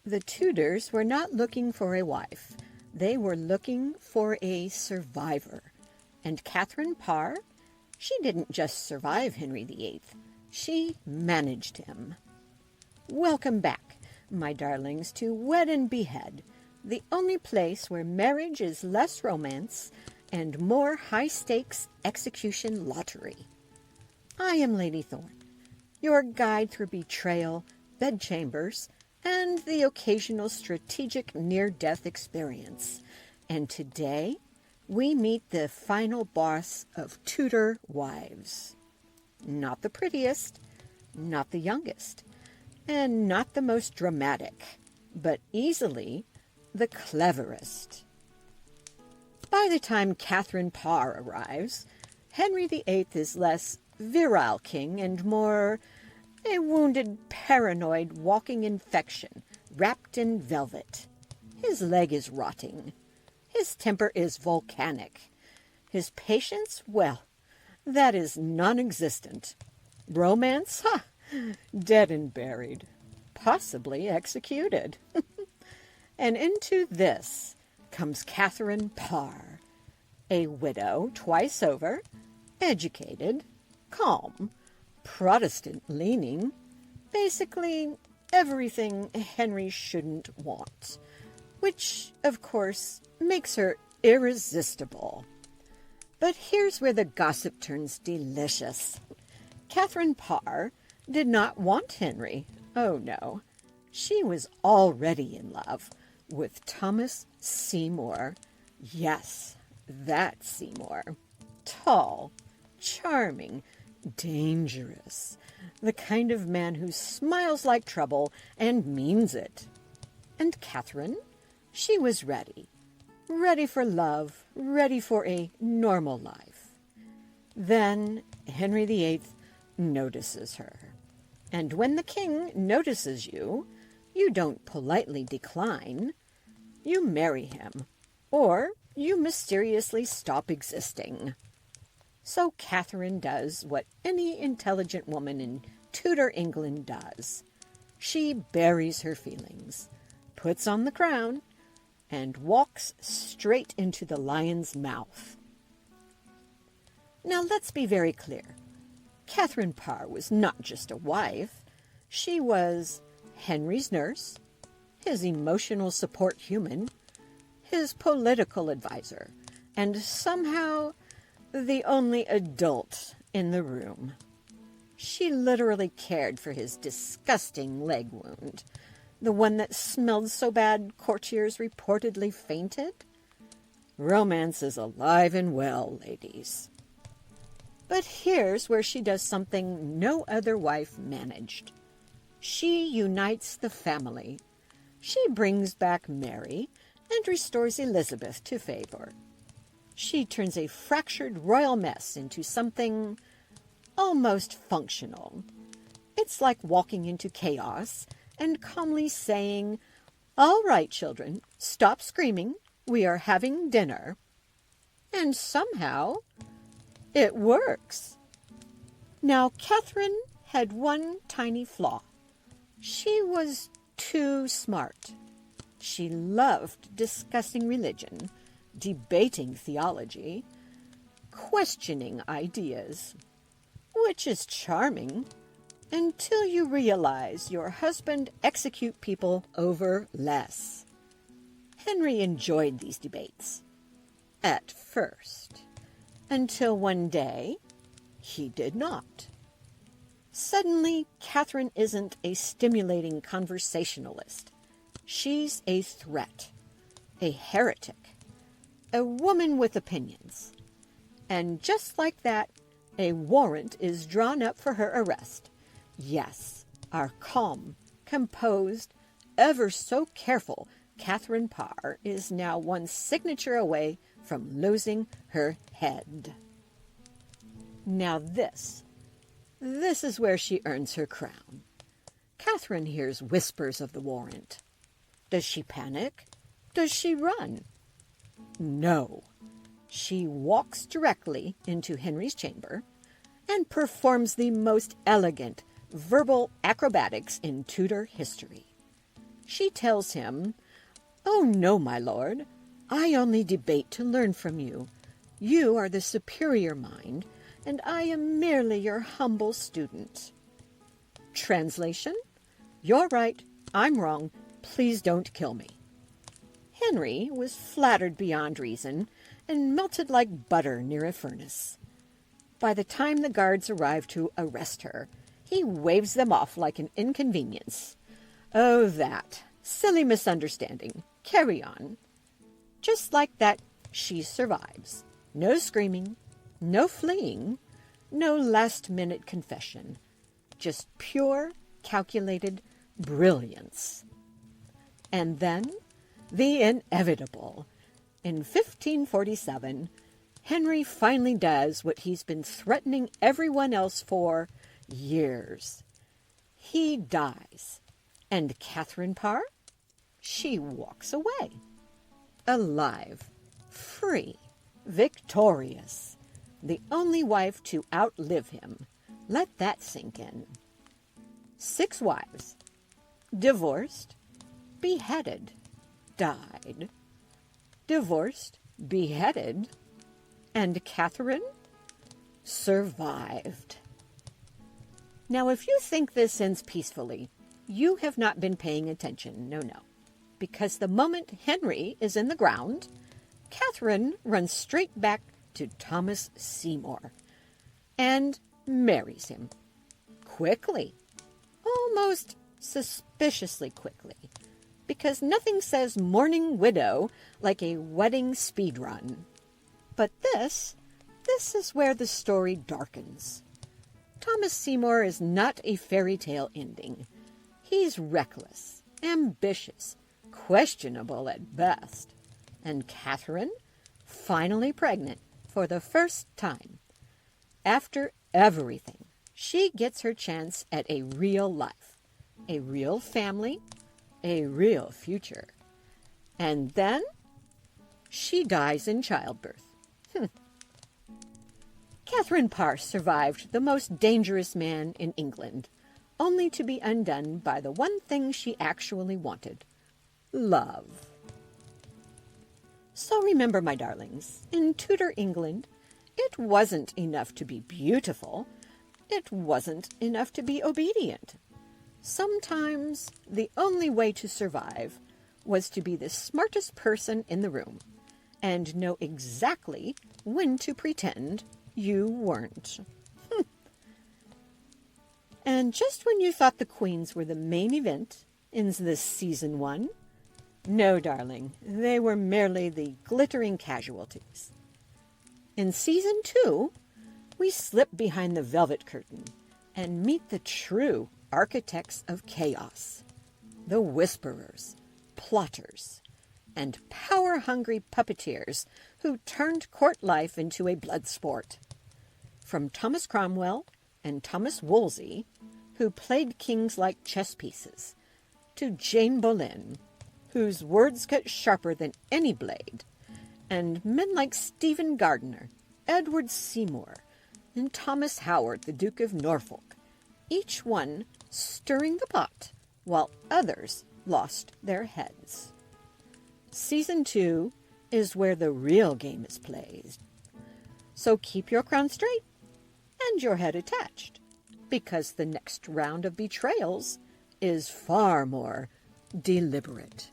The Tudors were not looking for a wife. They were looking for a survivor. And Catherine Parr, she didn't just survive Henry VIII. She managed him. Welcome back, my darlings, to Wed Behead, the only place where marriage is less romance and more high-stakes execution lottery. I am Lady Thorn, your guide through betrayal, bedchambers, and the occasional strategic near-death experience. And today, we meet the final boss of Tudor wives. Not the prettiest, not the youngest, and not the most dramatic, but easily the cleverest. By the time Catherine Parr arrives, Henry VIII is less virile king and more a wounded, paranoid walking infection wrapped in velvet. His leg is rotting. His temper is volcanic. His patience, well, that is non-existent. Romance, dead and buried, possibly executed. And into this comes Catherine Parr, a widow twice over, educated, calm, Protestant-leaning, basically everything Henry shouldn't want, which, of course, makes her irresistible. But here's where the gossip turns delicious. Catherine Parr did not want Henry. Oh, no. She was already in love with Thomas Seymour. Yes, that Seymour. Tall, charming, dangerous. The kind of man who smiles like trouble and means it. And Catherine, she was ready. Ready for love, ready for a normal life. Then Henry VIII notices her. And when the king notices you, you don't politely decline. You marry him, or you mysteriously stop existing. So Catherine does what any intelligent woman in Tudor England does. She buries her feelings, puts on the crown, and walks straight into the lion's mouth. Now let's be very clear. Catherine Parr was not just a wife. She was Henry's nurse, his emotional support human, his political advisor, and somehow the only adult in the room. She literally cared for his disgusting leg wound, the one that smelled so bad courtiers reportedly fainted. Romance is alive and well, ladies. But here's where she does something no other wife managed. She unites the family. She brings back Mary and restores Elizabeth to favor. She turns a fractured royal mess into something almost functional. It's like walking into chaos and calmly saying, "All right, children, stop screaming. We are having dinner." And somehow it works. Now, Catherine had one tiny flaw. She was too smart. She loved discussing religion, debating theology, questioning ideas, which is charming until you realize your husband execute people over less. Henry enjoyed these debates, at first, until one day he did not. Suddenly, Catherine isn't a stimulating conversationalist. She's a threat, a heretic, a woman with opinions. And just like that, a warrant is drawn up for her arrest. Yes, our calm, composed, ever so careful Catherine Parr is now one signature away from losing her head. Now this is where she earns her crown. Catherine hears whispers of the warrant. Does she panic? Does she run? No. She walks directly into Henry's chamber and performs the most elegant verbal acrobatics in Tudor history. She tells him, "Oh, no, my lord, I only debate to learn from you. You are the superior mind, and I am merely your humble student." Translation: "You're right, I'm wrong, please don't kill me." Henry was flattered beyond reason and melted like butter near a furnace. By the time the guards arrive to arrest her, he waves them off like an inconvenience. "Oh, that silly misunderstanding. Carry on." Just like that, she survives. No screaming, no fleeing, no last-minute confession. Just pure, calculated brilliance. And then, the inevitable. In 1547, Henry finally does what he's been threatening everyone else for years. He dies. And Catherine Parr? She walks away. Alive, free, victorious. The only wife to outlive him. Let that sink in. 6 wives. Divorced, beheaded, died. Divorced, beheaded, and Catherine survived. Now, if you think this ends peacefully, you have not been paying attention. No. Because the moment Henry is in the ground, Catherine runs straight back to Thomas Seymour and marries him. Quickly. Almost suspiciously quickly. Because nothing says mourning widow like a wedding speed run. But this is where the story darkens. Thomas Seymour is not a fairy tale ending. He's reckless, ambitious, questionable at best. And Catherine, finally pregnant for the first time. After everything, she gets her chance at a real life, a real family, a real future. And then she dies in childbirth. Catherine Parr survived the most dangerous man in England, only to be undone by the one thing she actually wanted: love. So remember, my darlings, in Tudor England, it wasn't enough to be beautiful. It wasn't enough to be obedient. Sometimes the only way to survive was to be the smartest person in the room and know exactly when to pretend you weren't. And just when you thought the queens were the main event in this season 1, no, darling, they were merely the glittering casualties. In season 2, we slip behind the velvet curtain and meet the true architects of chaos, the whisperers, plotters, and power-hungry puppeteers who turned court life into a blood sport. From Thomas Cromwell and Thomas Wolsey, who played kings like chess pieces, to Jane Boleyn, whose words cut sharper than any blade, and men like Stephen Gardiner, Edward Seymour, and Thomas Howard, the Duke of Norfolk, each one stirring the pot while others lost their heads. Season 2 is where the real game is played. So keep your crown straight and your head attached, because the next round of betrayals is far more deliberate.